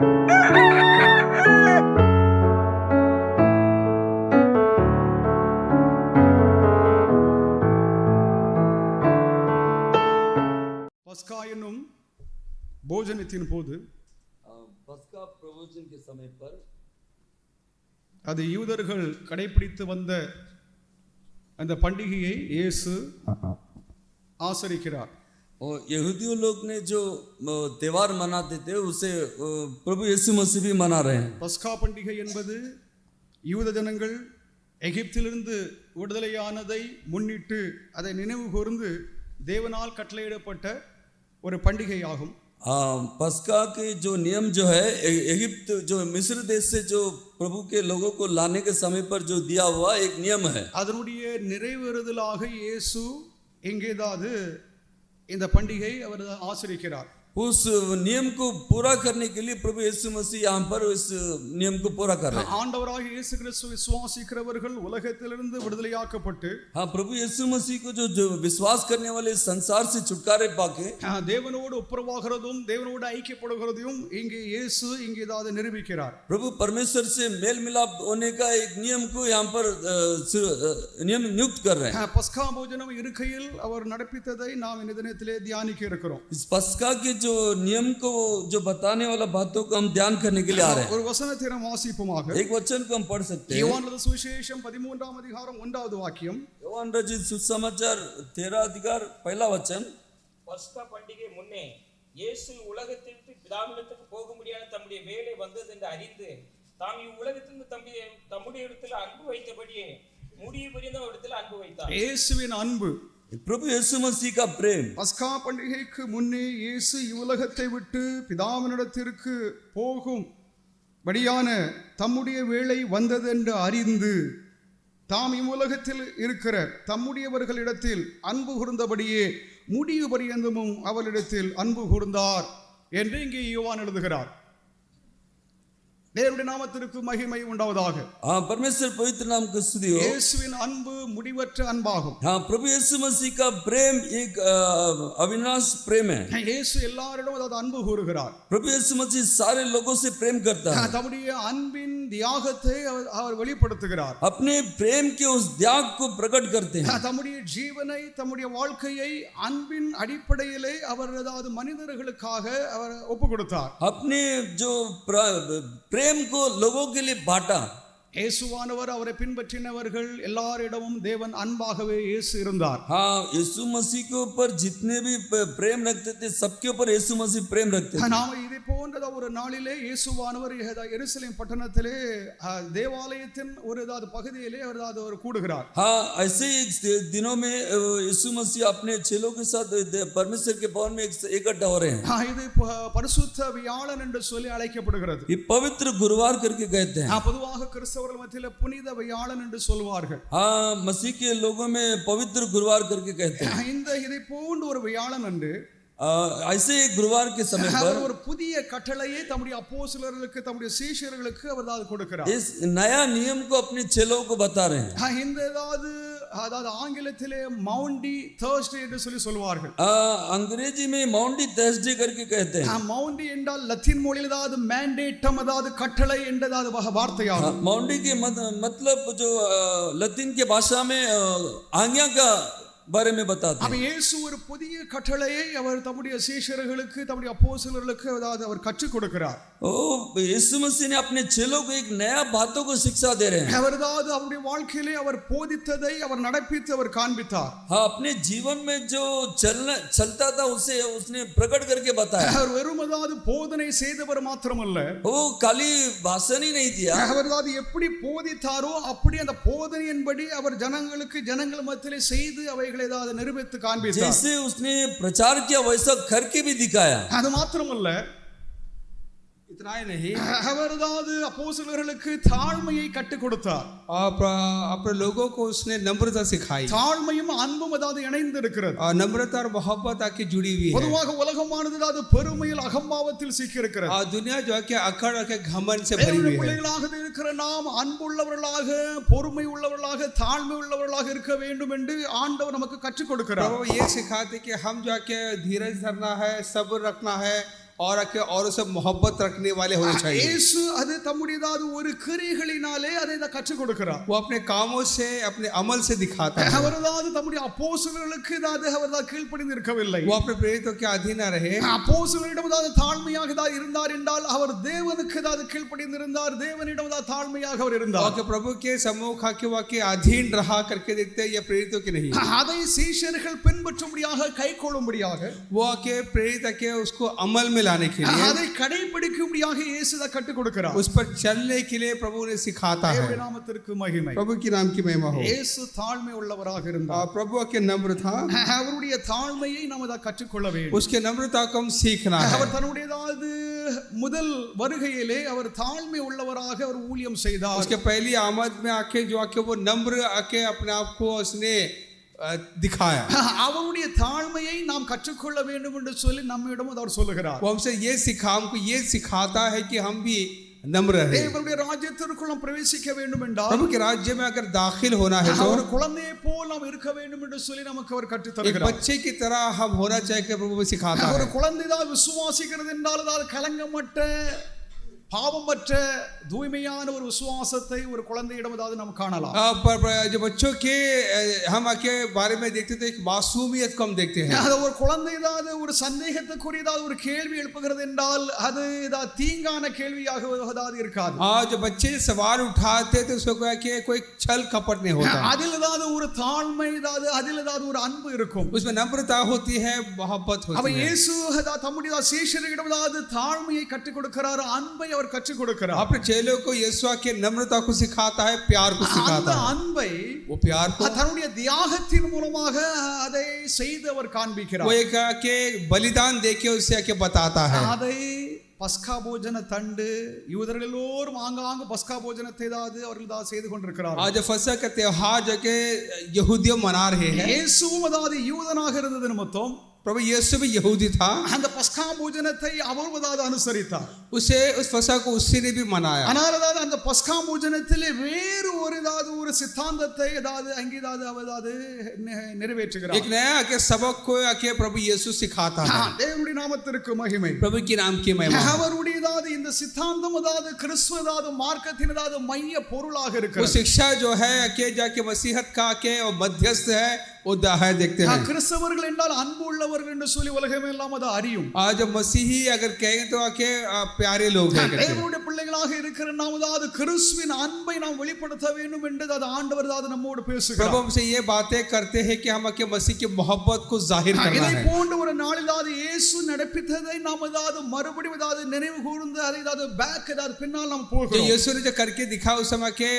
பஸ்கா என்னும் போஜனத்தின் போது பஸ்கா प्रवचन के समय पर அது யூதர்கள் கடைபிடித்து வந்த அந்த பண்டிகையை இயேசு ஆசரிக்கிறார். और यहूदियों लोग ने जो त्योहार मनाते थे उसे प्रभु यीशु मसीह भी मना रहे हैं. பஸ்கா பண்டிகை என்பது யூத ஜனங்கள் எகிப்திலிருந்து விடுதலையானதை முன்னிட்டு அதை நினைவு கூர்ந்து தேவனால் கட்டளையிடப்பட்ட ஒரு பண்டிகை ஆகும். पस्का के जो नियम जो है इजिप्ट जो मिस्र देश से जो प्रभु के लोगों को लाने के समय पर जो दिया हुआ एक नियम है. அதனுடைய நிறைவேறுதலாக இயேசு எங்கேதாவது இந்த பண்டிகை அவர் ஆசரிக்கிறார். उस नियम को पूरा करने के लिए प्रभु यीशु मसीह यहाँ पर इस नियम को पूरा कर रहे हैं. ஆண்டவராக இயேசு கிறிஸ்து விசுவாசிக்கிறவர்கள் உலகத்திலிருந்து விடுதலையாக்கப்பட்டு हाँ प्रभु यीशु मसीह को जो विश्वास करने वाले संसार से छुटकारे पाके தேவனோடு ஒப்புரவாகிறதும் தேவனோடு ஐக்கியப்படுகிறதையும் இங்கே இயேசு இங்கே ஏதாவது நிரூபிக்கிறார். प्रभु परमेश्वर से मेल मिलाप होने का एक नियम को यहाँ पर नियम नियुक्त कर रहे हैं. பஸ்கா போஜனம் இருக்கையில் அவர் நடப்பித்ததை நாம் இந்த தினத்திலே தியானிக்க இருக்கிறோம். इस पस्का के जो नियम को जो बताने वाला बातों को हम ध्यान करने के लिए आ रहे हैं. ஒரு வசனத்தை நாம் வாசிப்போமாக. एक वचन को हम पढ़ सकते हैं. யோவான் எழுதின சுவிசேஷம் 13ஆம் அதிகாரம் 1வது வாக்கியம். யோவான் ரचित सुसमाचार 13 अधिकार पहला वचन. பஸ்கா பண்டிகை முன்னே இயேசு உலகத்திற்கு பிதாவினிடத்துக்கு போகும்படியான தம்முடைய வேலை வந்தது என்று அறிந்து தாம் இவ்வுலகத்திலிருந்து தம்முடைய இடத்தில் அன்பு வைத்தபடியே முடிவு பரியந்த இடத்தில் அன்பு வைத்தார். இயேசுவின் அன்பு प्रभु यीशु मसीह का प्रेम. பஸ்கா பண்டிகைக்கு முன்னே இயேசு இவ்வுலகத்தை விட்டு பிதாவினிடத்திற்கு போகும் படியான தம்முடைய வேளை வந்தது என்று அறிந்து தாம் இவ்வுலகத்தில் இருக்கிற தம்முடையவர்களிடத்தில் அன்பு கூர்ந்தபடியே முடிவு பரியந்தமும் அவளிடத்தில் அன்பு கூர்ந்தார் என்று இங்கே யோவான் எழுதுகிறார். தேவனுடைய நாமத்திற்கு மகிமை உண்டாவதாக. परमेश्वर पवित्र नाम की स्तुति हो. இயேசுவின் அன்பு முடிவற்ற அன்பாகும். प्रभु यीशु मसीह का प्रेम एक अविनाश प्रेम है. இயேசு எல்லாரிடம் அதாவது அன்பு கூறுகிறார். प्रभु यीशु मसीह सारे लोगों से प्रेम करता है. தம்முடைய அன்பின் தியாகத்தை அவர் வெளிப்படுத்துகிறார். अपने प्रेम के उस त्याग को प्रकट करते हैं. தம்முடைய ஜீவனை தம்முடைய வாழ்க்கையை அன்பின் அடிப்படையிலே அவர் அதாவது மனிதர்களுக்காக அவர் ஒப்பு கொடுத்தார். अपने जो प्रेम को लोगों के लिए बांटा. இயேசுவானவர் அவரை பின்பற்றினவர்கள் எல்லாரிடமும் தேவன் அன்பாகவே இயேசு இருந்தார். हाँ यीशु मसीह के ऊपर जितने भी प्रेम रखते थे सबके ऊपर यीशु मसीह प्रेम रखते थे. நாம் இதை போன்ற ஒரு நாளிலே இயேசுவானவர் எருசலேம் பட்டணத்திலே தேவாலயத்தின் ஒரு ஏதாவது பகுதியிலே அவர் கூடுகிறார். हाँ ऐसे ही दिनों में यीशु मसीह अपने चेलों के साथ परमेश्वर के भवन में इकट्ठा हो रहे हैं. இது பரிசுத்த வியாழன் என்று சொல்லி அழைக்கப்படுகிறது. ये पवित्र गुरुवार करके कहते हैं. பொதுவாக கிறிஸ்தவர்கள் மத்தியிலே புனித வியாழன் என்று சொல்வார்கள். हाँ मसीह के लोगों में पवित्र गुरुवार करके कहते हैं. இந்த இதை போன்ற ஒரு வியாழன் என்று ऐसे गुरुवार के समय पर ஒரு புதிய கட்டளையை தம்முடைய அப்போஸ்தலர்களுக்கு தம்முடைய சீஷர்களுக்கு அவர் கொடுக்கிறார். इस नया नियम को अपने चेलों को बता रहे हैं. இந்த அதாவது ஆங்கிலத்திலே மவுண்டி தர்ஸ்டே என்று சொல்லி சொல்வார்கள். अंग्रेजी में माउंडी थर्सडे करके कहते हैं. மவுண்டி என்றால் லத்தீன் மொழியில் அதாவது மேண்டேட்டம் அதாவது கட்டளை என்றதாவது வார்த்தையாகும். माउंडी के मतलब जो लतीन के भाषा में आज्ञा का बारे में बताते हैं. இயேசு ஒரு புதிய கட்டளையை அவர் தம்முடைய சீஷர்களுக்கு தம்முடைய அப்போஸ்தலர்களுக்கு அதாவது அவர் கற்றுக் கொடுக்கிறார். ओ यीशु मसीह ने अपने चेलों को एक नया बातों को शिक्षा दे रहे हैं. அவர் அதாவது அவருடைய வாழ்க்கையிலே அவர் போதித்ததை அவர் நடப்பித்து அவர் காண்பித்தார். हाँ अपने जीवन में जो चलता था उसे उसने प्रकट करके बताया. அவர் வெறும் அதாவது போதனை செய்தவர் மாத்திரமல்ல, वो खाली भाषण ही नहीं दिया. அவர் அதாவது எப்படி போதித்தாரோ அப்படி அந்த போதனையின்படி அவர் ஜனங்கள் மத்தியிலே செய்து அவைகளை ஏதாவது நிரூபித்து காண்பித்தார். जैसे उसने प्रचार किया वैसा करके भी दिखाया. அது மாத்திரமல்ல, इतना ही नहीं அவர் அதாவது அப்போஸ்தலர்களுக்கு தாழ்மையை கற்றுக் கொடுத்தார். अपने लोगों को उसने नम्रता सिखाई. தாழ்மையும் அன்பும் அதாவது இணைந்து இருக்கிறது. नम्रता और मोहब्बत आके जुड़ी हुई है. பொதுவாக உலகமானது அதாவது பெருமையில் அகம்பாவத்தில் சிக்கி இருக்கிறது. दुनिया जो है कि अकड़ के घमंड से भरी हुई है. பிள்ளைகளாக இருக்கிற நாம் அன்புள்ளவர்களாக பொறுமை உள்ளவர்களாக தாழ்மை உள்ளவர்களாக இருக்க வேண்டும் என்று ஆண்டவர் நமக்கு கற்றுக் கொடுக்கிறார். ये सिखाते कि हम जो है कि धीरज धरना है, सब्र रखना है और आके औरों से मोहब्बत रखने वाले होने चाहिए। இயேசு அது தம்முடையதாவது ஒரு கிரியைகளினாலே அதை கற்றுக் கொடுக்கிறார். वो अपने कामों से अपने अमल से दिखाता है। அவர்தாவது தம்முடைய அப்போஸ்தலர்களுக்கு அவர்தான் கீழ்ப்படிந்து இருக்கவில்லை. वो अपने प्रेरितों के अधीन न रहे। அப்போஸ்தலரிடம் தாழ்மையாக இருந்தார் என்றால் அவர் தேவனுக்கு கீழ்ப்படிந்து இருந்தார், தேவனிடம் தாழ்மையாக அவர் இருந்தார். और प्रभु के सम्मुख आके वाके अधीन रहा करके देखते हैं, ये प्रेरितों के नहीं। அதை சீஷர்கள் பின்பற்றும்படியாக கைக்கொள்ளும்படியாக वो आके प्रेरित आके उसको अमल में लाने के लिए, அதை கடைபிடிக்கும்படியாக இயேசு கற்றுக் கொடுக்கிறார். उस पर चलने के लिए प्रभु ने सिखाता है। தேவனுடைய நாமத்திற்கு மகிமை. प्रभु की नाम की महिमा हो। இயேசு தாழ்மை உள்ளவராக இருந்தார். प्रभु के नम्र था, அவருடைய தாழ்மையை நாம் கற்றுக்கொள்ள வேண்டும். उसके नम्रता को हम सीखना है। அவர் தன்னுடையதாவது முதல் வருகையிலே அவர் தாழ்மை உள்ளவராக அவர் ஊழியம் செய்தார். उसके पहली आमद में आके जो आके वो नम्र आके अपने आप को उसने दिखाया। அவருடைய தாழ்மையை நாம் கற்றுக்கொள்ள வேண்டும் என்று சொல்லி நம்மிடம் அவர் சொல்லுகிறார். वो हमसे ये हमको ये सिखाता है कि हम भी नम्र रहे। தேவனுடைய ராஜ்யத்திற்குள் நாம் பிரவேசிக்க வேண்டும் என்றால், प्रभु के राज्य में अगर दाखिल होना है तो ஒரு குழந்தையை போல் நாம் இருக்க வேண்டும் என்று சொல்லி நமக்கு அவர் கற்றுத் एक தருகிறார். बच्चे की तरह हम होना चाहिए कि प्रभु सिखाता ஒரு है। குழந்தை தான் விசுவாசிக்கிறது என்றால் அது கலங்கமற்ற பாவமற்ற தூய்மையான ஒரு விசுவாசத்தை ஒரு குழந்தையிடம் நாம் காணலாம். जो बच्चों के हम के बारे में देखते थे, मासूमियत को हम देखते हैं। அது ஒரு குழந்தை தான் ஒரு சந்தேகத்துக்குரியதாவது ஒரு கேள்வி எழுப்புகிறது என்றால் அது தீங்கான கேள்வியாக இருக்காது. जो बच्चे सवाल उठाते थे उसको क्या कोई छल कपट नहीं होता। அதில் ஏதாவது ஒரு தாழ்மை, அதில் ஏதாவது ஒரு அன்பு இருக்கும். उसमें नम्रता होती है, मोहब्बत होती है। இயேசு தம்முடைய சீஷர்களிடம் தாழ்மையை கற்றுக் கொடுக்கிறார், அன்பை அவர் கற்றுக் கொடுக்கிறார். अपने चेलों को यीशु के नम्रता को सिखाता है, प्यार को सिखाता है। அன்பை वो प्यार को தன்னுடைய தியாகத்தின் மூலமாக அதை செய்து அவர் காண்பிக்கிறார். वो एक के बलिदान देके उसे आके बताता है। அதை பஸ்கா போஜன தண்டு யூதர்கள் எல்லோரும் ஆங்காங்கு பஸ்கா போஜனத்தை அவர்கள் செய்து கொண்டிருக்கிறார்கள். आज फसह का त्योहार जो के यहूदियों मना रहे हैं। இயேசுவும் யூதனாக இருந்தது நிமித்தம் प्रभु यीशु भी यहूदी था, அந்த பஸ்கா போஜனத்தை அவர் அனுசரித்தார். उसे उस फसह को उसी ने भी मनाया। ஆனால் அந்த பஸ்கா போஜனத்திலே வேறு ஒரு சித்தாந்தத்தை அங்கே நிறைவேற்றுகிறார். एक नया के सबक को आके प्रभु यीशु सिखाता है। தேவனுடைய நாமத்திற்கு மகிமை. प्रभु की नाम की महिमा। அவருடைய இந்த சித்தாந்தம் கிறிஸ்துவ மார்க்கத்தின் மைய பொருளாக वो இருக்கிறது. शिक्षा जो है के जाके मसीहत का के और मध्यस्थ है, वो है देखते हैं। கிறிஸ்தவர்கள் என்றால் அன்பு உள்ளவர்கள் என்று சொல்லி உலகமே எல்லாம் அறியும். आज मसीही अगर कहें तो आके प्यारे लोग हैं। தேவனுடைய பிள்ளைகளாக இருக்கிற நாம் கிறிஸ்துவின் அன்பை நாம் வெளிப்படுத்த வேண்டும் என்று ஆண்டவர் நம்மோடு பேசுகிறார். प्रभु हमसे ये बातें करते हैं कि हम आके मसीह की मोहब्बत को जाहिर करना இதை है। போன்ற ஒரு நாளில் இயேசு நடப்பித்ததை நாம் மறுபடியும் நினைவு கூர்ந்து அதை பேக் பின்னால் நாம் जो போகிறோம். यीशु ने जो करके दिखा उस समय के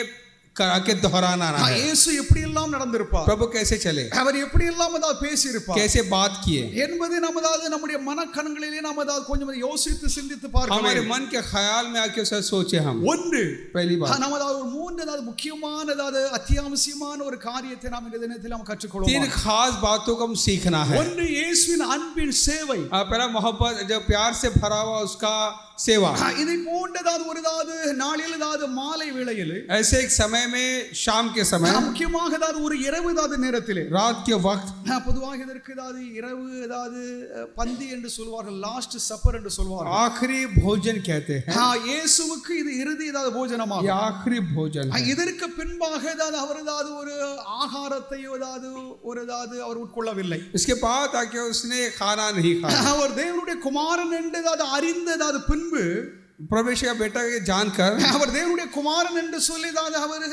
दोहराना है। இயேசு எப்படி எல்லாம் நடந்திருப்பார், प्रभु कैसे चले, அவர் எப்படி எல்லாம் பேசி இருப்பார், कैसे बात किए என்பதை நாம் நம்முடைய மனக்கண்களிலே நாம் கொஞ்சம் யோசித்து சிந்தித்து பார்க்க हमारे வேண்டும். मन के ख्याल में आके उसे सोचे हम। ஒன்று, पहली बात, நாம் ஒரு மூன்று முக்கியமான அத்தியாவசியமான ஒரு காரியத்தை நாம் இந்த தினத்தில் நாம் கற்றுக்கொள்வோம். तीन खास बातों को हम सीखना है। ஒன்று, இயேசுவின் அன்பின் சேவை. पहला मोहब्बत, जो प्यार से भरा हुआ उसका सेवा। இதை போன்ற ஒரு நாளில் மாலை வேளையில், ऐसे एक समय में शाम के समय, முக்கியமாக ஒரு இரவு நேரத்திலே, रात के वक्त, பொதுவாக இதற்கு இரவு பந்தி என்று சொல்வார்கள், லாஸ்ட் சப்பர் என்று சொல்வார்கள், आखिरी भोजन कहते हैं। இயேசுவுக்கு இது இறுதி போஜனமாக, ये आखिरी भोजन है। இதற்கு பின்பாக அவர் ஒரு ஆகாரத்தை அவர் உட்கொள்ளவில்லை. इसके बाद आके उसने खाना नहीं खाया। அவர் தேவனுடைய குமாரன் என்று அறிந்த பின்பு परमेश्वर का बेटा ये जानकर, அவர் தேவனுடைய குமாரன் என்று சொல்லி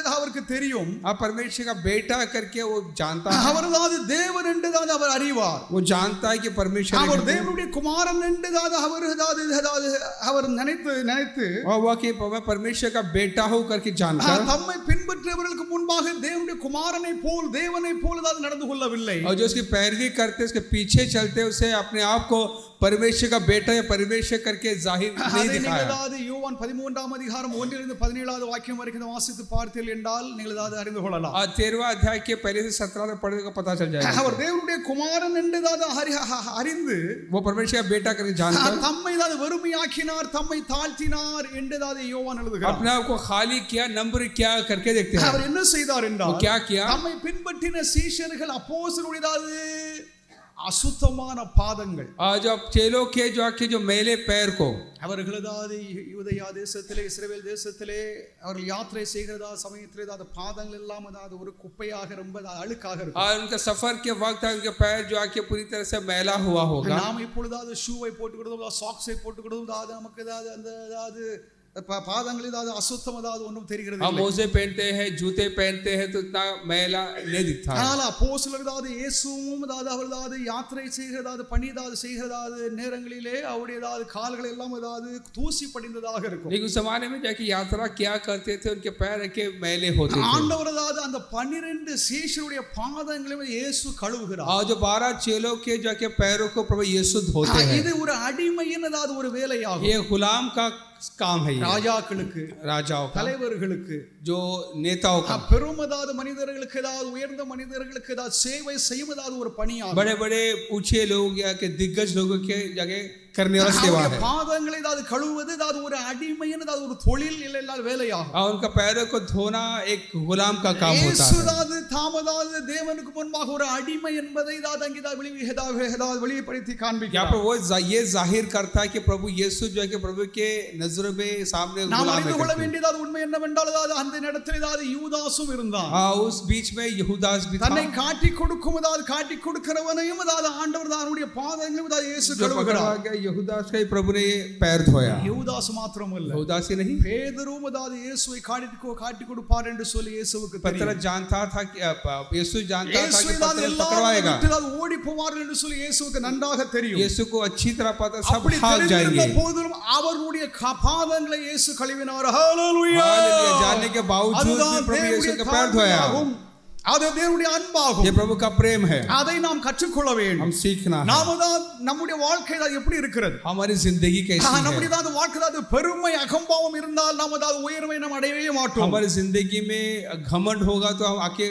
அவருக்கு தெரியும், परमेश्वर का बेटा करके वो जानता है, அவர் தேவன் என்று அவர் அறிவார். वो जानता है कि परमेश्वर அவர் தேவனுடைய குமாரன் என்று அவர் நினைத்து और वो कि मैं परमेश्वर का बेटा हूँ करके जानकर, தம்மை பின்பற்றியவர்களுக்கு முன்பாக தேவனுடைய குமாரனை போல் தேவனை போல் நடந்து கொள்ளவில்லை. और जो उसकी पैरवी करते उसके पीछे चलते उसे अपने आप को परमेश्वर का बेटा या परमेश्वर करके जाहिर नहीं दिखाया। யோவான் 13ஆம் அதிகாரம் 1 17 வாக்கியம் வரைக்கும் வாசித்து பார்த்தீர்கள் என்றால் நீங்கள் அறிந்து கொள்ளலாம். 13वां अध्याय के पहले से 17 तक पढ़ने का पता चल जाएगा। அவர் தேவனுடைய குமாரன் என்று அறிந்து, वो परमेश्वर का बेटा करके जानकर, தம்மை வெறுமையாக்கினார், தம்மை தாழ்த்தினார் என்று யோவான் எழுதுகிறார். अपने आप को खाली किया, नम्र किया करके देखते हैं। அவர் என்ன செய்தார் என்றால், क्या किया, தம்மை பின்பற்றின சீஷர்கள் அப்போஸ்தலருடைய அசுத்தமான பாதங்கள். जो आप चेलों के जो आके जो मेले पैर को அவர்கள் ஏதாவது யூதேயா தேசத்திலே இஸ்ரவேல் தேசத்திலே அவர்கள் யாத்திரை செய்கிறதா சமயத்திலே ஏதாவது பாதங்கள் எல்லாம் ஏதாவது ஒரு குப்பையாக ரொம்ப அழுக்காக இருக்கும். और उनका सफर के वक्त उनके पैर जो आके पूरी तरह से मैला हुआ होगा. நாம் இப்பொழுதாவது ஷூவை போட்டுக்கிடுவோம், சாக்ஸை போட்டுக்கிடுவோம், நமக்கு ஏதாவது அந்த ஏதாவது பாதங்கள் ஏதாவது அசுத்தம் ஏதாவது ஒன்றும் தெரிகிறது. हम मोजे पहनते हैं, जूते पहनते हैं तो इतना मैला नहीं दिखता. ஆனால் அப்போஸ்தலர் ஏதாவது இயேசுவும் ஏதாவது அவர் ஏதாவது யாத்திரை செய்கிறதாவது பணி ஏதாவது செய்கிறதாவது நேரங்களிலே அவருடைய ஏதாவது கால்கள் எல்லாம் ஏதாவது தூசி படிந்ததாக இருக்கும். लेकिन उस जमाने में जाके यात्रा क्या करते थे, उनके पैर के मैले होते थे. ஆண்டவர் ஏதாவது அந்த 12 சீஷருடைய பாதங்களையும் இயேசு கழுவுகிறார். और जो 12 चेलों के जाके पैरों को प्रभु यीशु धोते हैं. இது ஒரு அடிமையின் ஏதாவது ஒரு வேலையாகும். ये गुलाम का काम है. ராஜாக்களுக்கு, राजाओं का, தலைவர்களுக்கு, जो नेताओं का, பெருமதாத மனிதர்களுக்கு ஏதாவது உயர்ந்த மனிதர்களுக்கு ஏதாவது சேவை செய்வதாவது ஒரு பணியாகும். बड़े बड़े ऊंचे लोग या के दिग्गज लोगों के जगह करने वाला सेवा है. பாதங்களை ஏதாவது கழுவுவது ஏதாவது ஒரு அடிமையின் ஏதாவது ஒரு தொழில் இல்ல வேலையாகும். और उनका पैरों को धोना एक गुलाम का काम होता है. இயேசுதாது தாமதாது தேவனுக்கு முன்பாக ஒரு அடிமை என்பதை ஏதாவது அங்கேதாவது வெளிப்படுத்தி காண்பிக்கிறார். यहाँ पर वो ये जाहिर करता है कि प्रभु यीशु जो है कि प्रभु के नजरों में सामने நாம் गुलाम அறிந்து கொள்ள है. வேண்டியது உண்மை என்னவென்றால் ஏதாவது அந்த இடத்தில் ஏதாவது யூதாசும் இருந்தான். उस बीच में यहूदास भी था. தன்னை காட்டி கொடுக்கும் ஏதாவது காட்டி கொடுக்கிறவனையும் ஏதாவது ஆண்டவர் தானுடைய பாதங்களையும் ஏதாவது இயேசு जो पकड़ा கழுவுகிறார். गया यहूदास का ही प्रभु ने पैर धोया. யூதாஸ் மாத்திரமல்ல, यहूदास ही नहीं, பேதுரும் ஏதாவது இயேசுவை காட்டி கொடுப்பார் என்று சொல்லி இயேசுவுக்கு पतरस தெரியும். जानता था कि यीशु जानता था இயேசு कि ஏதாவது पतरस எல்லாரும் पकड़वाएगा. விட்டு ஏதாவது ஓடி போவார்கள் என்று சொல்லி இயேசுவுக்கு நன்றாக தெரியும். यीशु को अच्छी तरह पता, सब அப்படி भाग தெரிந்திருந்த जाएंगे. போதிலும் அவருடைய பாதங்களை இயேசு கழுவினார். ஹalleluya. हालेलुया. जानने के बावजूद भी प्रभु यीशु के पैर धोया. அது தேவனுடைய அன்பாகும். ये प्रभु का प्रेम है. அதை நாம் கற்றுக்கொள்ள வேண்டும். हम सीखना है. நாம தான் நம்முடைய வாழ்க்கை எப்படி இருக்கிறது? हमारी जिंदगी कैसी है? நம்முடைய வாழ்க்கை தான் பெருமை அகம்பாவம் இருந்தால் நாம தான் உயர்வை நாம் அடையவே மாட்டோம். हमारी जिंदगी में घमंड होगा तो हम आके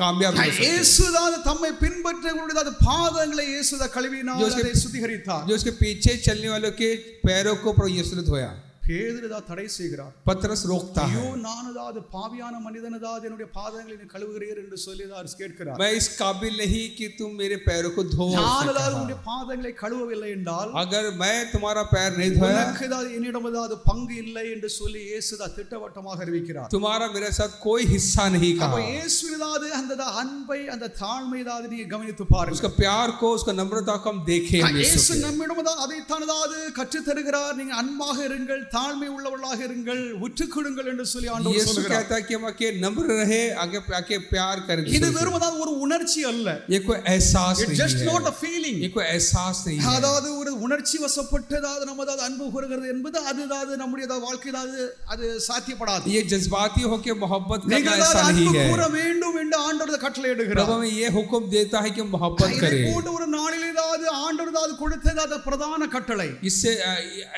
कामयाब नहीं हो सकते. இயேசுதான் தம்மை பின்பற்றவர்களுடைய பாதங்களை இயேசுதான் கழுவினார், அதை சுத்திகரித்தார். जो उसके पीछे चलने वालों के पैरों को प्रभु यीशु ने धोया. பேதுரு தடை செய்கிறார். पतरस रोकता है. ஐயோ நானதாவது பாவியான மனிதனதாவது என்னுடைய பாதங்களை நீ கழுவுகிறீர் என்று சொல்லி கேட்கிறார். मैं इस काबिल नहीं कि तुम मेरे पैरों को धो. நானதாவது உன்னுடைய பாதங்களை கழுவவில்லை என்றால், अगर मैं तुम्हारा पैर नहीं धोया, உனக்குதாவது என்னிடமதாவது பங்கு இல்லை என்று சொல்லி இயேசுதான் திட்டவட்டமாக அறிவிக்கிறார். तुम्हारा मेरे साथ कोई हिस्सा नहीं அப்ப कहा. இயேசுவினதாவது அந்த அன்பை அந்த தாழ்மையதாவது நீ கவனித்து பாருங்க. उसका प्यार को, उसका नम्रता को हम देखें. இயேசு நம்மிடமதான் அதைத்தானதாவது கற்றுத் தருகிறார். நீங்க அன்பாக இருங்கள், தாழ்மை உள்ளவர்களாக இருங்கள், விட்டுக் கொடுங்கள் என்று சொல்லி ஆண்டவர் यीशु சொல்கிறார். कहता है कि हम आके नम्र रहे, आगे प्यार करें. இது வெறுமதாவது ஒரு உணர்ச்சி அல்ல. ये कोई एहसास It's नहीं just है. not a feeling. ये कोई एहसास नहीं है. அதாவது ஒரு உணர்ச்சி வசப்பட்டதாவது நம்மதாவது அன்பு கூறுகிறது என்பது அதுதாவது நம்முடைய வாழ்க்கையிலாவது அது சாத்தியப்படாது. ये जज्बाती होके मोहब्बत करना நீங்கள் ऐसा அன்பு नहीं है. கூற வேண்டும் என்று ஆண்டவர் கட்டளையிடுகிறார். प्रभु हमें ये हुक्म देता है कि मोहब्बत இதை करें. போன்ற ஒரு நாளிலேதாவது ஆண்டவர் கொடுத்ததாவது பிரதான கட்டளை. इससे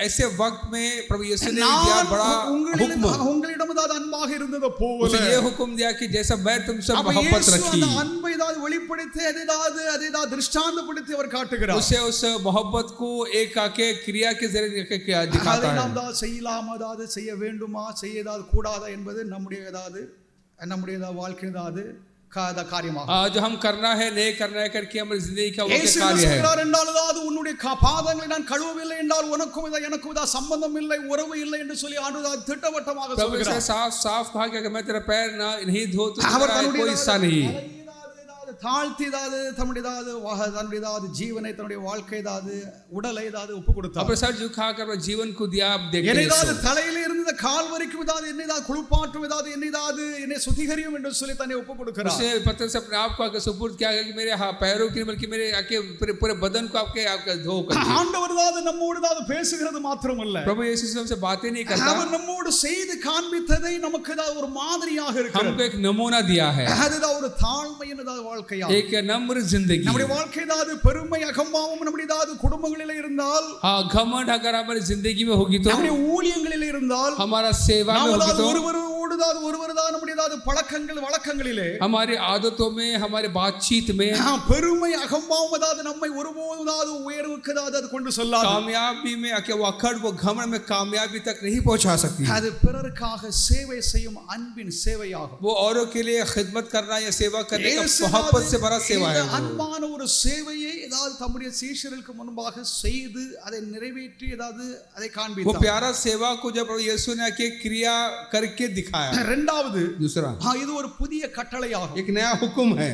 ऐसे वक्त में प्रभु यीशु ने दिया बड़ा हुक्म. உங்களிடமதாவது அன்பாக இருந்தது போல उसे ये हुक्म दिया कि जैसा मैं तुमसे அப்ப मोहब्बत இயேசு रखी, அந்த அன்பை வெளிப்படுத்தி அதைதாவது திருஷ்டாந்தப்படுத்தி அவர் காட்டுகிறார். उसे उस मोहब्बत को एक आके क्रिया के जरिए दिखाता அதை है. நாம் தான் செய்யலாமா, அதாவது செய்ய வேண்டுமா, செய்யதாவது கூடாதா என்பது நம்முடைய வாழ்க்கையிலாவது காரியமாக जो हम करना है नहीं करना है करके हमारी जिंदगी का वो இயேசு कार्य है. சொல்கிறார் என்றால் அதாவது உன்னுடைய பாதங்களை நான் கழுவவில்லை என்றால் உனக்கும் எனக்கும் சம்பந்தம் இல்லை, உறவு இல்லை என்று சொல்லி ஆண்டவர் திட்டவட்டமாக சொல்கிறார். साफ साफ कहा कि अगर मैं तेरा पैर नहीं धो तो तेरा कोई हिस्सा नहीं. தாழ்த்தி தன்னுடைய ஜீவனை, தன்னுடைய வாழ்க்கை, உடலை ஒப்பு கொடுத்தார். अपने सर झुकाकर जीवन को दिया. आप देखते हैं தலையில இருந்து கால் வரைக்கும் என்னை குளிப்பாட்டும், என்னை சுத்திகரியும் என்று சொல்லி தன்னை ஒப்பு கொடுக்கிறார். उसने पत्थर से अपने आप को आके सुपुर्द किया कि मेरे पैरों की बल्कि मेरे आके पूरे बदन को आपके धो कर. ஆண்டவர் நம்மோடு பேசுகிறது மாத்திரமல்ல, प्रभु यीशु हमसे बातें नहीं करता, அவர் நம்மோடு செய்து காண்பித்ததை நமக்கு ஒரு மாதிரியாக இருக்கிறது. हमको एक नमूना दिया है. அதுதான் ஒரு தாழ்மையான வாழ்க்கை, एक नम्र जिंदगी. நம்முடைய வாழ்க்கை பெருமை அகம்பாவம் நம்முடைய குடும்பங்களிலே இருந்தால், घमंड अगर हमारी जिंदगी में होगी तो, நம்முடைய ஊழியங்களிலே இருந்தால், हमारा सेवा में होगी तो, ஒருவர் நம்முடைய பழக்கங்கள் வழக்கங்களிலே, हमारी आदतों में, हमारे बातचीत में பெருமை அகம்பாவம் நம்மை ஒருபோதும் உயர்வுக்கு கொண்டு செல்லாது. कामयाबी में आके वो अखड़, वो घमंड में कामयाबी तक नहीं पहुंचा सकती. அது பிறருக்காக சேவை செய்யும் அன்பின் சேவையாகும். वो औरों के लिए खिदमत करना या सेवा करने का मोहब्बत से बड़ा सेवा है. அன்பான ஒரு சேவையை ஏதாவது தம்முடைய சீஷர்களுக்கு முன்பாக செய்து அதை நிறைவேற்றி ஏதாவது அதை वो காண்பித்தார். प्यारा सेवा को जब प्रभु यीशु ने आके क्रिया करके दिखाया। இரண்டாவது दूसरा இது ஒரு புதிய கட்டளையாகும். एक नया हुक्म है।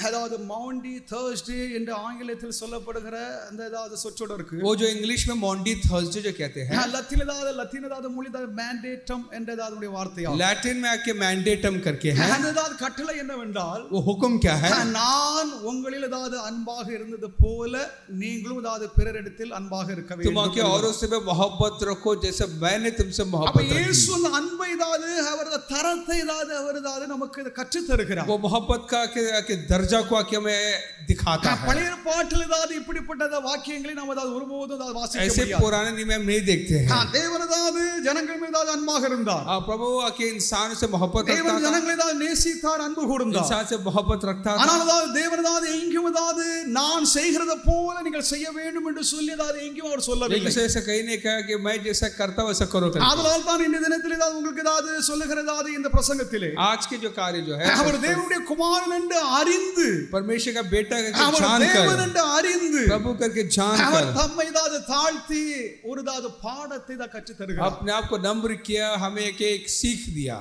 அதாவது மவுண்டி தர்ஸ்டே என்று ஆங்கிலத்தில் சொல்லப்படுகிற அந்த ஏதாவது சொற்றொடருக்கு वो जो इंग्लिश में मॉन्डी थर्सडे जो कहते हैं, லத்தீனதாவது மொழிதாவது மேண்டேட்டம் என்ற அதனுடைய வார்த்தையாகும். लैटिन में आके मैंडेटम करके है। அந்த ஏதாவது கட்டளை என்னவென்றால் वो हुक्म क्या है? நான் உங்களில் ஏதாவது அன்பாக இருந்தது போல நீங்களும் ஏதாவது பிறரிடத்தில் அன்பாக இருக்க வேண்டும். तुम आके औरों से मोहब्बत रखो जैसे मैंने तुमसे அப்ப मोहब्बत रखी। இயேசு அந்த அன்பை ஏதாவது அவரது தரத்தை ஏதாவது அவர் ஏதாவது நமக்கு கற்றுத் தருகிறார். वो मोहब्बत का के दर्जा को आके हमें दिखाता है। பழைய பாட்டில் ஏதாவது இப்படிப்பட்ட வாக்கியங்களை நாம் ஏதாவது ஒருபோதும் ஏதாவது வாசிக்க ऐसे முடியாது. पुराने नियम हम नहीं देखते हैं। தேவன் ஏதாவது ஜனங்கள் மீது ஏதாவது அன்பாக இருந்தார். प्रभु आके इंसान से मोहब्बत रखता தேவன் था, ஜனங்களை ஏதாவது நேசித்தார், அன்பு கூர்ந்தார். इंसान से मोहब्बत रखता था। ஆனால் ஏதாவது தேவன் ஏதாவது எங்கேயும் ஏதாவது நான் செய்கிறத போல நீங்கள் செய்ய வேண்டும் என்று சொல்லி ஏதாவது எங்கேயும் அவர் சொல்லவில்லை. ऐसा कहीं नहीं कहा कि मैं जैसा करता हूं वैसा करो करके। அதனால் தான் இந்த தினத்தில் ஏதாவது உங்களுக்கு ஏதாவது சொல்லுகிறதாவது இந்த பிரசங்கத்திலே आज के जो कार्य जो है அவர் தேவனுடைய குமாரன் என்று அறிந்து, परमेश्वर का बेटा करके அவர் जान தேவன் कर, என்று அறிந்து, प्रभु करके जान அவர் कर தம்மை ஏதாவது தாழ்த்தி ஒரு ஏதாவது பாடத்தை தான் கற்றுத் தருகிறார். अपने आप को नम्र किया, हमें एक सीख दिया।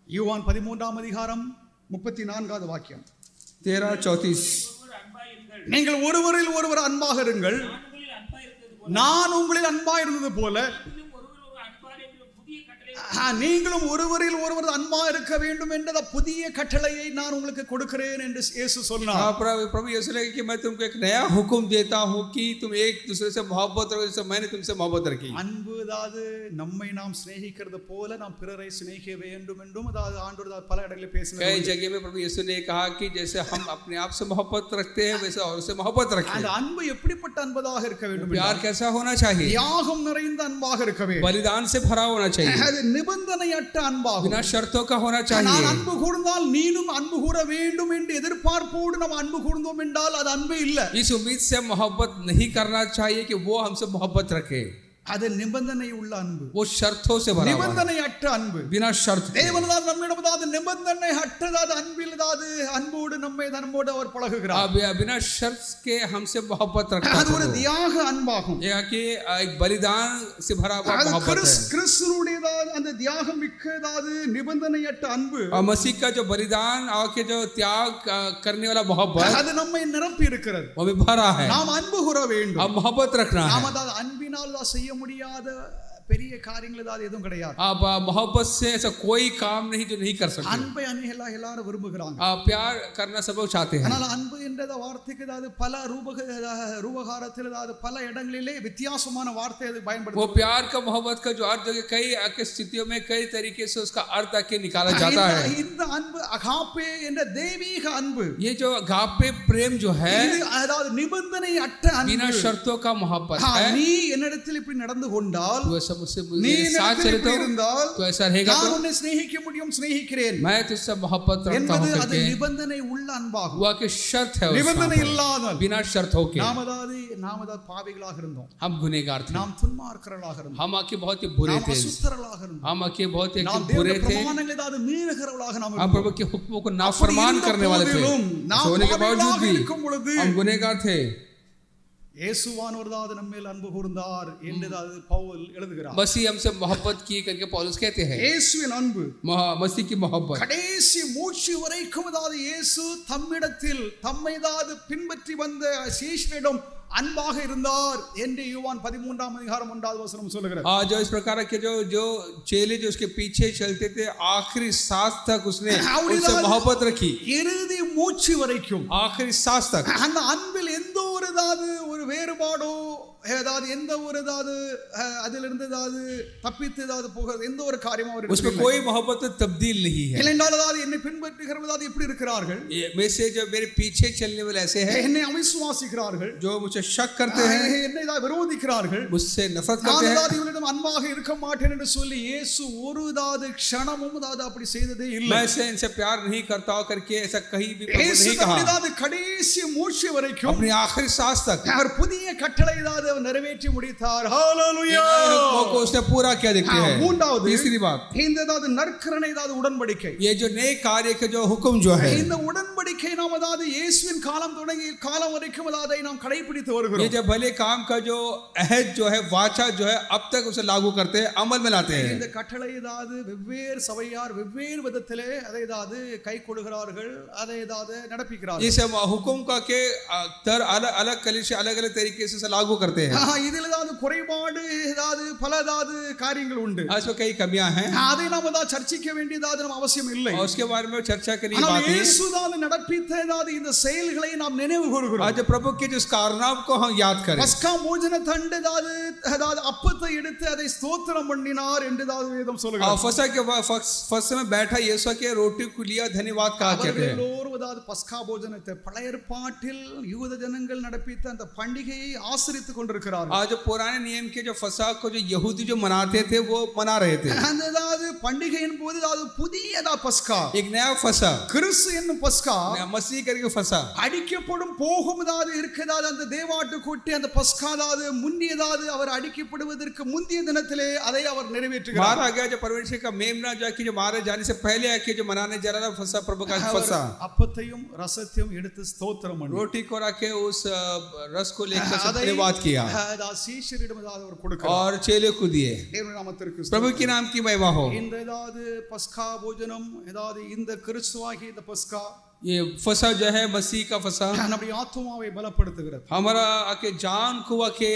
யோவான் 13ஆம் அதிகாரம் 34வது வாக்கியம். 13:34 ஒருவர் அன்பாயிருங்கள். நீங்கள் ஒருவரில் ஒருவர் அன்பாக இருங்கள், நான் உங்களில் அன்பாயிருந்தது போல நான் உங்களில் அன்பாக இருந்தது போல இன்னும் ஒருவர் ஒரு அன்பார் என்ற புதிய கட்டளை நீங்களும் ஒருவரில் ஒருவர் அன்பா இருக்க வேண்டும் என்ற புதிய கட்டளையை நான் உங்களுக்கு கொடுக்கிறேன் என்று இயேசு சொன்னார். प्रभु यीशु ने कि मैं तुमको एक नया हुक्म देता हूं कि तुम एक दूसरे से मोहब्बत रखो जैसे मैंने तुमसे मोहब्बत रखी। அன்பு அதாவது நம்மை நாம் சிநேகிக்கிறது போல நாம் பிறரை சிநேகிக்க வேண்டும் என்றும் அதாவது ஆண்டவர் பல இடங்களில் कई பேசினார். जगह में प्रभु यीशु ने कहा कि जैसे हम अपने आप से मोहब्बत रखते हैं वैसे और से मोहब्बत रखें। அந்த அன்பு எப்படிப்பட்ட அன்பதாக இருக்க வேண்டும்? प्यार कैसा होना चाहिए? தியாகம் நிறைந்த அன்பாக இருக்க வேண்டும். बलिदान से भरा होना चाहिए, அது நிபந்தனையற்ற அன்பாகும். बिना शर्तों का होना நான் चाहिए। அன்பு கூர்ந்தால் நீனும் அன்பு கூற வேண்டும் என்று எதிர்பார்ப்போடு நாம் அன்பு கூர்ந்தோம் என்றால் அது அன்பு இல்லை. इस उम्मीद से मोहब्बत नहीं करना चाहिए कि वो हमसे मोहब्बत रखे। அது நிபந்தனை உள்ள அன்பு, वो शर्तों से भरा हुआ है, நிபந்தனை அற்ற அன்பு. बिना शर्त के। தேவனதால் நம்மிடம் அதாவது நிபந்தனை அற்றதாது அன்பில் அதாவது அன்போடு நம்மோடு அவர் பழகுகிறார். बिना शर्त के हमसे मोहब्बत रखता அது ஒரு है। தியாக அன்பாகும். यह कि एक बलिदान से भरा हुआ அது मोहब्बत है। கிறிஸ்துவுடையதாது அந்த தியாகம் மிக்கதாது நிபந்தனையற்ற அன்பு और मसीह का जो बलिदान और के जो त्याग करने वाला मोहब्बत அது நம்மை நிரப்பி இருக்கிறது. वो भी भरा है। நாம் அன்பு கூற வேண்டும். अब मोहब्बत रखना है। நாம் அதாவது அன்பினால் தான் செய்ய முடியாத பெரிய காரியங்கள் ஏதாவது எதுவும் கிடையாது. अब मोहब्बत से ऐसा कोई काम नहीं जो नहीं कर सकते। அன்பை எல்லாரும் விரும்புகிறாங்க. प्यार करना सब लोग चाहते हैं। ஆனால் அன்பு என்ற வார்த்தைக்கு ஏதாவது பல ரூபகாரத்தில் ஏதாவது பல இடங்களிலே வித்தியாசமான வார்த்தை அது वो பயன்படுத்தும். प्यार का मोहब्बत का जो अर्थ है कई स्थितियों में कई तरीके से उसका अर्थ आके निकाला जाता है। இந்த அன்பு அகாப்பே என்ற தெய்வீக அன்பு, ये जो अगापे प्रेम जो है இது அதாவது நிபந்தனை அற்ற बिना அன்பு. शर्तों का मोहब्बत है। நீ என்னிடத்தில் இப்படி நடந்து கொண்டால், तू ऐसा मुझसे நீ मेरे साथ என்னிடத்தில் चले இப்படி तो இருந்தால் तो ऐसा रहेगा நான் तो உன்னை சிநேகிக்க முடியும், சிநேகிக்கிறேன் मैं तुझसे मोहब्बत रखता என்பது हूं அது करके நிபந்தனை உள்ள அன்பாகும். वो के शर्त है उसका நிபந்தனை पर। இல்லாதல் बिना शर्त होके நாம் அதாவது பாவிகளாக இருந்தோம், हम गुनहगार थे, நாம் துன்மார்க்கர்களாக இருந்தோம், हम आके बहुत ही बुरे நாம் थे, அசுத்தர்களாக இருந்தோம், हम आके बहुत ही நாம் बुरे தேவனுடைய थे, பிரமாணங்களை ஏதாவது மீறுகிறவர்களாக நாம் हम இருந்தோம். प्रभु के हुक्मों को नाफरमान करने वाले थे। நாம் होने के बावजूद பாவிகளாக भी இருக்கும் பொழுது हम गुनहगार थे। இயேசுவானவர்தான் நம்மேல் அன்பு கூர்ந்தார் என்று பவுல் எழுதுகிறார். मसीह हमसे मोहब्बत की करके पौलुस कहते हैं। இயேசுவின் அன்பு मसीह की मोहब्बत கடைசி மூச்சு வரைக்கும் அதாவது இயேசு தம்மிடத்தில் தம்மை பின்பற்றி வந்த சீஷரிடம் அன்பாக இருந்தார் என்று யோவான் 13ஆம் அதிகாரம் 1வது வசனம் சொல்லுகிறது. जो इस प्रकार के जो चेले जो उसके पीछे चलते थे आखिरी सांस तक उसने उनसे मोहब्बत रखी। இறுதி மூச்சு வரைக்கும் आखिरी सांस तक அந்த அன்பில் எந்த ஒரு ஒரு வேறுபாடோ ஏதாவது எந்த ஒரு அதிலிருந்து ஏதாவது தப்பித்து ஏதாவது போகிறது எந்த ஒரு காரியமும் அவர் उसमें कोई मोहब्बत तब्दील नहीं है। இல்லைஎன்றால் என்னை பின்பற்றுகிறவர்கள் எப்படி இருக்கிறார்கள், में से जो मेरे पीछे चलने वाले ऐसे हैं என்னை அவிசுவாசிக்கிறார்கள், जो मुझे शक करते हैं, என்னை விரோதிக்கிறார்கள், मुझसे नफरत करते हैं। நான் இவரிடம் அன்பாக இருக்க மாட்டேன் என்று சொல்லி இயேசு ஒரு க்ஷணமும் அப்படி செய்ததே இல்லை. मैं इनसे प्यार नहीं करता करके ऐसा कहीं भी இயேசு नहीं कहा। கடைசி மூச்சு வரைக்கும் अपनी आखिरी सांस तक அவர் புதிய கட்டளை அவர் நிறைவேற்றி முடித்தார். ஹalleluya. इन हुक्मों को उसने पूरा किया देखते हैं. மூன்றாவது तीसरी बात, இந்த அதாவது நற்கருணை அதாவது உடன்படிக்கை. ये जो नए कार्य के जो हुक्म जो है, இந்த உடன்படிக்கை நாம் அதாவது இயேசுவின் காலம் தொடங்கி காலம் வரைக்கும் அதை நாம் கடைபிடித்து ये வருகிறோம். जो भले काम का जो अहद जो है, वाचा जो है, अब तक उसे लागू करते हैं, अमल में लाते हैं. இந்த கட்டளை ஏதாவது வெவ்வேறு சபையார் வெவ்வேறு விதத்திலே அதை ஏதாவது கை கொடுக்கிறார்கள், அதை ஏதாவது நடப்பிக்கிறார்கள். इस हुक्म का के तर अलग अलग कलीसिया अलग अलग तरीके से इसे लागू करते हैं. இதில் ஏதாவது குறைபாடு ஏதாவது பல ஏதாவது காரியங்கள் உண்டு. आज कई कमियां हैं அதை நாம் ஏதாவது சர்ச்சிக்க வேண்டியதாவது நம்ம அவசியம் இல்லை. और उसके बारे में चर्चा करनी ஆனால் बात है. இயேசு தான் நடப்பித்த ஏதாவது இந்த செயல்களை நாம் நினைவு கூறுகிறோம். आज प्रभु के जिस कारनाम को हम याद करें, பஸ்கா போஜன தண்டு ஏதாவது அப்பத்தை எடுத்து அதை ஸ்தோத்திரம் பண்ணினார் என்று ஏதாவது வேதம் சொல்லுகிறது. फसा के फस में बैठा यीशु के रोटी को लिया धन्यवाद कहा कहते हैं. எல்லோரும் ஏதாவது பஸ்கா போஜனத்தை பழைய ஏற்பாட்டில் யூத ஜனங்கள் நடப்பித்த அந்த பண்டிகையை ஆசரித்துக் கொண்டிருக்கிறார்கள். आज पुराने नियम के जो फसा को जो यहूदी जो मनाते थे वो मना रहे थे. அந்த ஏதாவது பண்டிகையின் போது ஏதாவது புதியதா பஸ்கா, एक नया फसा, கிறிஸ்து என்னும் பஸ்கா, मसीह करके फसा, அடிக்கப்படும் போகும் ஏதாவது இருக்கிறதாவது அந்த தேவாட்டு கூட்டி அந்த பஸ்கா ஏதாவது முன்னியதாவது அவர் அடிக்கப்படுவதற்கு முந்தைய தினத்திலே அதை அவர் நிறைவேற்றுகிறார். मारा गया जो परमेश्वर का मेमना जाके जो मारे जाने से पहले आके जो मनाने जा रहा था फसा, प्रभु का फसा, அப்பத்தையும் ரசத்தையும் எடுத்து ஸ்தோத்திரம் பண்ணி रोटी को रखे उस रस को लेकर धन्यवाद किया அதாவது சீஷரிடம் ஏதாவது அவர் கொடுக்கிறார். और चेले को दिए. தேவனுடைய நாமத்திற்கு प्रभु के नाम की महिमा हो. இந்த ஏதாவது பஸ்கா போஜனம் ஏதாவது இந்த கிறிஸ்துவாகிய இந்த பஸ்கா ये फसा जो है मसीह का फसा நம்முடைய ஆத்துமாவை பலப்படுத்துகிறது. हमारा आके जान को आके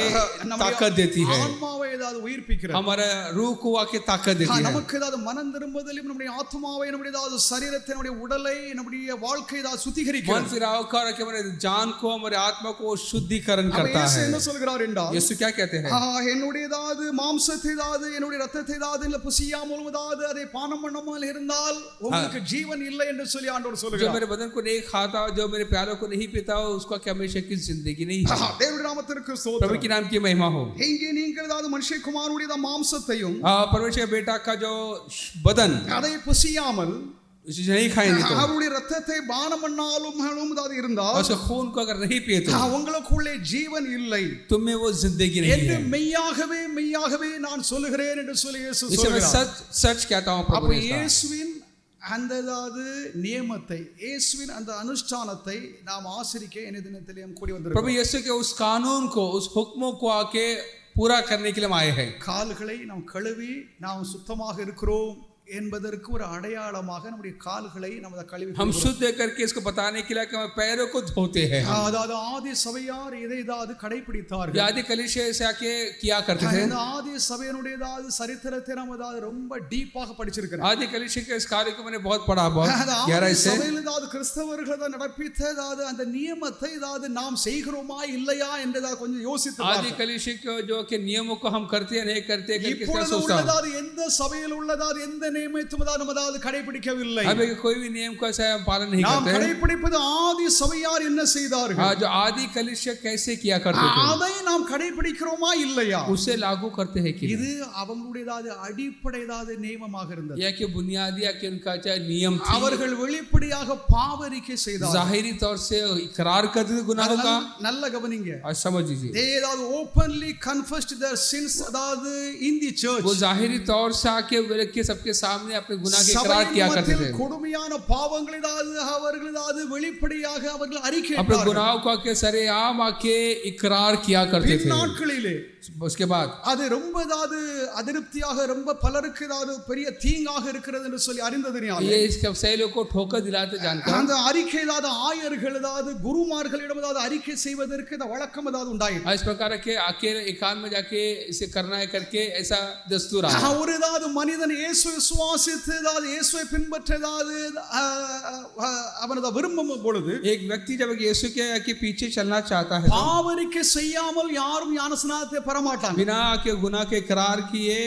ताकत देती है, ஆன்மாவை ஏதாவது உயிர்ப்பிக்கிறது. हमारा रूह को आके ताकत देती है. நமக்கு ஏதாவது மனம் திரும்புதலும் நம்முடைய ஆத்துமாவை நம்முடைய ஏதாவது சரீரத்தை நம்முடைய உடலை நம்முடைய வாழ்க்கை ஏதாவது मन சுத்திகரிக்கிறது. फिराव कर के हमारे जान को हमारे आत्मा को शुद्धिकरण करता இயேசு है. என்ன சொல்கிறார் என்றால், यीशु क्या कहते हैं? என்னுடைய ஏதாவது மாம்சத்தை ஏதாவது என்னுடைய ரத்தத்தை ஏதாவது இல்ல புசியாமல் ஏதாவது அதை பானம் பண்ணாமல் இருந்தால் உங்களுக்கு ஜீவன் இல்லை என்று சொல்லி ஆண்டவர் जो சொல்கிறார். मेरे बदन को नहीं खाता, जो मेरे प्यारों को नहीं पीता, उसका क्या हमेशा की जिंदगी नहीं है. தேவனுடைய நாமத்திற்கு प्रभु ஸ்தோத்திரம். के नाम की महिमा हो. இங்கே நீங்கள் ஏதாவது மனுஷகுமாரனுடைய மாம்சத்தையும் परमेश्वर बेटा का जो बदन அதை புசியாமல் उसे नहीं खाएंगे तो, அவருடைய ரத்தத்தை பானம் பண்ணாலும் ஏதாவது இருந்தால் उसका खून को अगर नहीं पिए तो உங்களுக்குள்ளே ஜீவன் இல்லை तुम में वो जिंदगी नहीं என்று है. மெய்யாகவே மெய்யாகவே நான் சொல்லுகிறேன் என்று சொல்லி இயேசு इसे मैं சொல்கிறார். सच सच कहता हूँ. அப்ப प्रभु ने कहा. இயேசுவின் அந்த ஏதாவது நியமத்தை இயேசுவின் அந்த அனுஷ்டானத்தை நாம் ஆசரிக்க இந்த தினத்திலே கூடி प्रभु வந்திருக்கிறோம். यीशु के उस कानून को, उस हुक्मों को आके पूरा करने के लिए हम आए हैं. கால்களை நாம் கழுவி நாம் சுத்தமாக இருக்கிறோம் என்பதற்கு ஒரு அடையாளமாக நம்முடைய கால்களை நமது கழுவி हम शुद्ध करके इसको बताने के लिए कि हम पैरों को धोते हैं. அதாவது ஆதி சபையார் இதை ஏதாவது கடைபிடித்தார்கள். आदि कलीसिया से आके किया करते थे. இந்த ஆதி சபையினுடைய ஏதாவது சரித்திரத்தை நாம் ஏதாவது ரொம்ப டீப்பாக படிச்சிருக்கிறோம். आदि कलीसिया के इस कार्य को मैंने बहुत पढ़ा, बहुत गहराई से. சபையில் ஏதாவது கிறிஸ்தவர்கள் நடப்பித்த ஏதாவது அந்த நியமத்தை ஏதாவது நாம் செய்கிறோமா இல்லையா என்றதை கொஞ்சம் யோசித்து आदि कलीसिया के जो के नियमों को हम करते हैं नहीं करते करके क्या இப்பொழுது सोचता हूं. உள்ளதாவது எந்த சபையில் உள்ளதாவது எந்த நியமத்தையும் ஏதாவது கடைபிடிக்கவில்லை. अभी कोई भी नियम को ऐसा हम पालन नहीं நாம் करते हैं. கடைபிடிப்பது ஆதி சபையார் என்ன செய்தார்கள் हाँ, जो आदि कलीसिया कैसे किया करते थे அதை நாம் கடைபிடிக்கிறோமா இல்லையா, उसे लागू करते हैं कि இது அவங்களுடைய ஏதாவது அடிப்படை ஏதாவது நியமமாக இருந்தது. या कि बुनियादी या कि उनका चाहे नियम थी. அவர்கள் வெளிப்படையாக பாவரிக்கை செய்தார்கள். जाहिरी तौर से इकरार करते थे गुनाहों का. நல்ல கவனிங்க. आज समझ लीजिए, they ஏதாவது openly confessed their sins அதாவது in the church. वो जाहिरी तौर से आके के सबके सामने अपने गुनाह के इकरार किया करते थे. கொடுமையான பாவங்கள் ஏதாவது அவர்கள் ஏதாவது வெளிப்படையாக அவர்கள் अपने அறிக்கையிட்டார்கள். गुनाहों को आके सरेआम आके इकरार किया करते थे. நாட்களிலே उसके बाद அது ரொம்ப ஏதாவது அதிருப்தியாக ரொம்ப பலருக்கு ஏதாவது பெரிய தீங்காக இருக்கிறது என்று சொல்லி அறிந்ததினால் ये इसके सैलों को ठोकर दिलाते जानकर அந்த அறிக்கை ஏதாவது ஆயர்கள் ஏதாவது குருமார்களிடம் ஏதாவது அறிக்கை செய்வதற்கு இந்த வழக்கம் ஏதாவது உண்டாயிற்று. इस प्रकार के अकेले एकांत में जाके इसे करना है करके ऐसा दस्तूर आया. ஒரு ஏதாவது மனிதன் இயேசு விசுவாசித்து ஏதாவது இயேசுவை பின்பற்ற ஏதாவது அவனது விரும்பும் பொழுது एक व्यक्ति जब यीशु के पीछे चलना चाहता है, பாவரிக்கை செய்யாமல் யாரும் ஞானஸ்நானத்தை பெற மாட்டாங்க. बिना के गुनाह के इकरार किए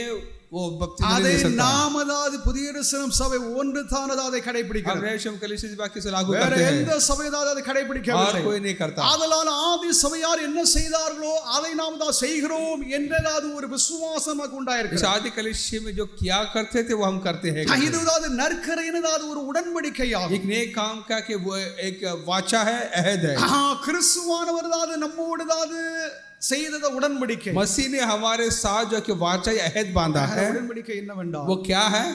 वो बपतिस्मा नहीं அதை ले सकता. நாம் அதாவது புதிய எருசலேம் சபை ஒன்று தான் அதை हम கடைபிடிக்கிறோம். रेशम कलीसिया इस वाक्य से लागू வேற करते எந்த हैं சபை அதை और கடைபிடிக்கவில்லை. कोई नहीं करता. ஆதலால் ஆதி சபையார் என்ன செய்தார்களோ அதை நாம் தான் செய்கிறோம் என்றதாவது ஒரு விசுவாசம் நமக்கு इस உண்டாயிருக்கு. आदि कलीसिया में जो किया करते थे वो हम करते हैं. இதுதாவது நற்கரையினதாவது ஒரு உடன்படிக்கையாகும். एक नए काम का कि वो एक वाचा है, अहद है. கிறிஸ்துவானவர் நம்மோடு செய்தத உடன்படிக்கை. मसीह ने हमारे साथ जो कि वाचा अहद बांधा है, உடன்படிக்கை என்னவென்றால் वो क्या है?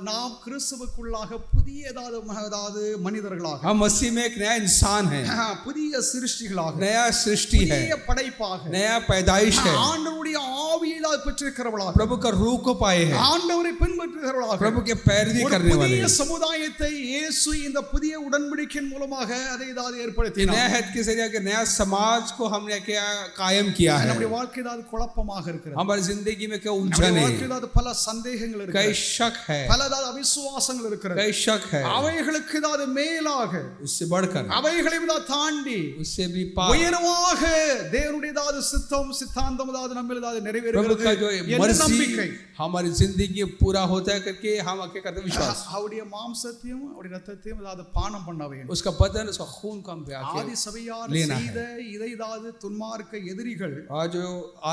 நாம் கிறிஸ்துவுக்குள்ளாக புதியதாவது மனிதர்களாக, हम मसीह में एक नया इंसान है, புதிய சிருஷ்டிகளாக, नया सृष्टि है, புதிய படைப்பாக, नया पैदाइश है, ஆண்டவருடைய ஆவியை பெற்றிருக்கிறவர்களாக, प्रभु का रूह को पाए हैं, ஆண்டவரை பின்பற்றுகிறவர்களாக, प्रभु के पैरवी ஒரு करने वाले புதிய हैं। சமுதாயத்தை இயேசு இந்த புதிய உடன்படிக்கையின் மூலமாக அதை ये ஏற்படுத்தினார். नया हद के जरिए के नया समाज को हमने क्या कायम किया है। நம்முடைய வாழ்க்கை ஏதாவது குழப்பமாக இருக்கிறது, हमारी जिंदगी में क्या நம்முடைய उलझन வாழ்க்கை है, ஏதாவது பல சந்தேகங்கள் कई இருக்கிறது, शक है, பல அவிசுவாசங்கள் இருக்கிறது, कई शक है, அவைகளுக்கு ஏதாவது மேலாக, उससे बढ़कर, அவைகளை தாண்டி उससे भी पार உயர்வாக தேவனுடைய ஏதாவது சித்தம் சித்தாந்தம் ஏதாவது நம்மில் ஏதாவது प्रभु நிறைவேறுகிறது का जो என்ற मर्जी நம்பிக்கை. हमारी जिंदगी में पूरा होता है करके हम आके करते विश्वास, அவருடைய மாம்சத்தையும் அவருடைய ரத்தத்தையும் ஏதாவது பானம் பண்ண வேண்டும். उसका बदन उसका खून को हम ஆதி சபையார் लेना है। செய்த இதை ஏதாவது துன்மார்க்க எதிரிகள், और जो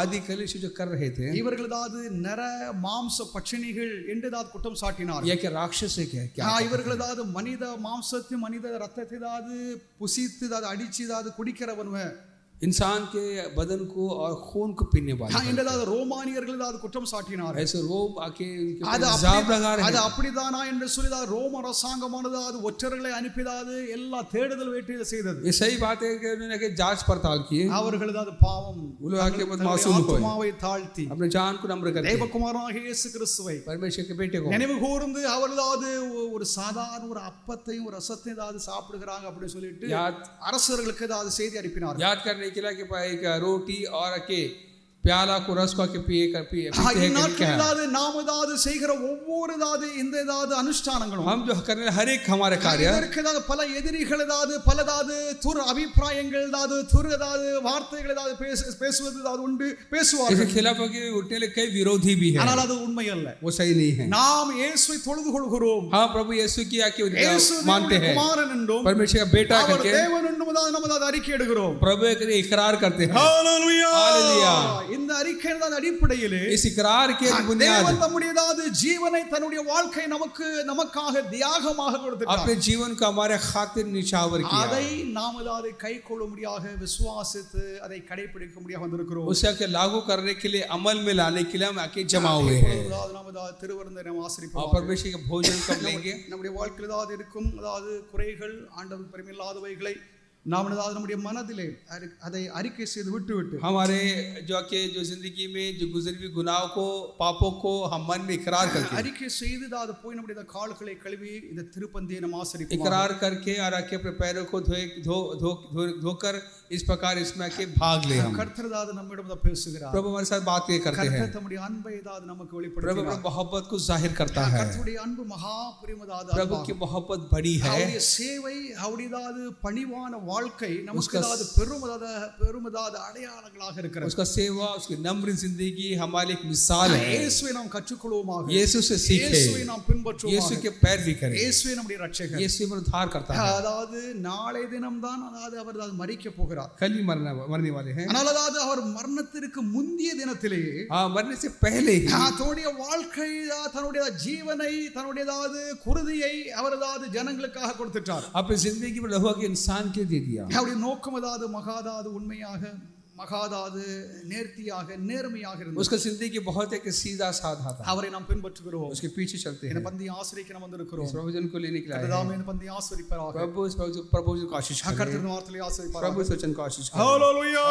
आदि कलिश जो कर रहे थे, இவர்கள் ஏதாவது நர மாம்ச பட்சிணிகள் என்று ஏதாவது குற்றம் சாட்டினார். ये क्या राक्षस है क्या? இவர்கள் ஏதாவது மனித மாம்சத்தை மனித ரத்தத்தை ஏதாவது புசித்து ஏதாவது அடிச்சு ஏதாவது குடிக்கிறவன், इंसान के बदन को और खून को पीने वाले, என்றதாவது ரோமானியர்கள் ஏதாவது குற்றம் சாட்டினார். ऐसे रोब आके उनके ऊपर அது इल्जाम लगा रहे அது हैं। அப்படிதானா என்று சொல்லி ரோம அரசாங்கமானது அது ஒற்றர்களை அனுப்பியதாவது எல்லா தேடுதல் வேட்டையை செய்தது. ये सही बात है कि उन्होंने के जांच पड़ताल की, அவர்கள் ஏதாவது பாவம் वो लोग आके தங்களுடைய मासूम हुए, ஆத்துமாவை தாழ்த்தி अपने जान को नम्र करके தேவகுமாரனாகிய இயேசு கிறிஸ்துவை परमेश्वर के बेटे को நினைவு கூர்ந்து அவர்களாவது ஒரு சாதாரண ஒரு அப்பத்தையும் ஒரு ரசத்தையும் ஏதாவது சாப்பிடுகிறாங்க அப்படின்னு சொல்லிட்டு याद அரசர்களுக்கு ஏதாவது செய்தி அனுப்பினார். याद करने के लिए कि एक रोटी और के प्याला को रस को के पिए कर पिए இந்நாட்களில் நாம் ஏதாவது செய்கிற ஒவ்வொரு இந்த ஏதாவது அனுஷ்டானங்களும், हम जो करने हर एक हमारे कार्य, இதற்கு ஏதாவது பல எதிரிகள் ஏதாவது பல ஏதாவது துர் அபிப்பிராயங்கள் ஏதாவது துர் ஏதாவது வார்த்தைகள் ஏதாவது பேசுவது ஏதாவது உண்டு, பேசுவார்கள். इसके खिलाफ उठने लिए कई विरोधी भी है, ஆனால் அது உண்மை அல்ல. वो सही नहीं है। நாம் இயேசுவை தொழுது கொள்கிறோம், हाँ प्रभु यीशु की आके இயேசு मानते தேவனுடைய हैं, குமாரன் என்றும் परमेश्वर का बेटा அவர் करके தேவன் என்றும் நம்ம ஏதாவது அறிக்கை எடுக்கிறோம். प्रभु के लिए इकरार करते हैं। ஹalleluya. हालेलुया। இந்த அறிக்கையின் அடிப்படையிலே इस इकरार के बुनियाद தேவன் தம்முடைய ஜீவனை தன்னுடைய வாழ்க்கை நமக்காக தியாகமாக கொடுத்தார். अपने जीवन को हमारे खातिर निछावर किया, அதை நாம் ஏதாவது கைக்கொள்ளும்படியாக விசுவாசித்து அதை கடைபிடிக்கும்படியாக வந்திருக்கிறோம். उसे के लागू करने के लिए अमल में लाने के लिए हम आके जमा हुए हैं। நாம் ஏதாவது திருவிருந்தை நாம் ஆசரிப்போம். और परमेश्वर के भोजन कब लेंगे? நம்முடைய வாழ்க்கையில் ஏதாவது இருக்கும் ஏதாவது குறைகள் ஆண்டவர் பெருமையில்லாதவைகளை நாம் ஏதாவது நம்முடைய மனதிலே அதை அறிக்கை செய்து விட்டு हमारे जो के जो जिंदगी में जो गुजरी हुई गुनाहों को पापों को हम मन में इकरार करके அறிக்கை செய்து அது போய் நம்முடைய கால்களை கழுவி இந்த திருப்பந்தியை நாம் ஆசரிப்போம். इकरार करके और आके अपने पैरों को धोकर इस प्रकार इसमें आके भाग ले हम। கர்த்தர் ஏதாவது நம்மிடம் பேசுகிறார், प्रभु हमारे साथ बात ये करते हैं, கர்த்தர் தம்முடைய அன்பை ஏதாவது நமக்கு प्रभु வெளிப்படுத்துகிறார். अपनी मोहब्बत को जाहिर करता है, கர்த்தருடைய அன்பு மகா பிரியமானது, प्रभु की मोहब्बत बड़ी है, அவருடைய சேவை அவருடைய பணிவான வாழ்க்கை நமக்கு ஏதாவது பெருமதாத அடையாளங்களாக இருக்கிறது. उसका सेवा उसकी नम्र जिंदगी हमारी एक मिसाल है। இயேசுவை நாம் கற்றுக்கொள்வோமாக, यीशु से सीखे, இயேசுவை நாம் பின்பற்றுவோமாக, यीशु के पैरवी करें, இயேசுவே நம்முடைய இரட்சகர். यीशु हमें उद्धार करता है। அதாவது நாளை தினம்தான் அதாவது அவர் மரிக்க போகிறார். कल ही मरने वाले हैं, ஆனால் அதாவது அவர் மரணத்திற்கு முந்திய தினத்திலேயே मरने से पहले ही தன்னுடைய வாழ்க்கை தன்னுடைய ஜீவனை தன்னுடைய குருதியை அவர் ஜனங்களுக்காக கொடுத்துட்டார். अपनी जिंदगी में लहू के इंसान के दे दिया। அவருடைய நோக்கம் மகாதாது உண்மையாக மகாதாது நேர்த்தியாக நேர்மையாக இருந்தது. उसका जिंदगी बहुत एक सीधा साधा था, அவரை நாம் பின்பற்றுகிறோம், उसके पीछे चलते हैं, இந்த பந்தி ஆசிரியக்க நாம் வந்திருக்கிறோம். प्रभुजन को लेने के लिए கர்த்தர் இந்த பந்தி ஆசீர்வதிப்பாராக. प्रभु इस प्रभु को आशीष करें, கர்த்தர் இந்த வார்த்தையை ஆசீர்வதிப்பாராக. प्रभु इस वचन को आशीष करें। ஹalleluya.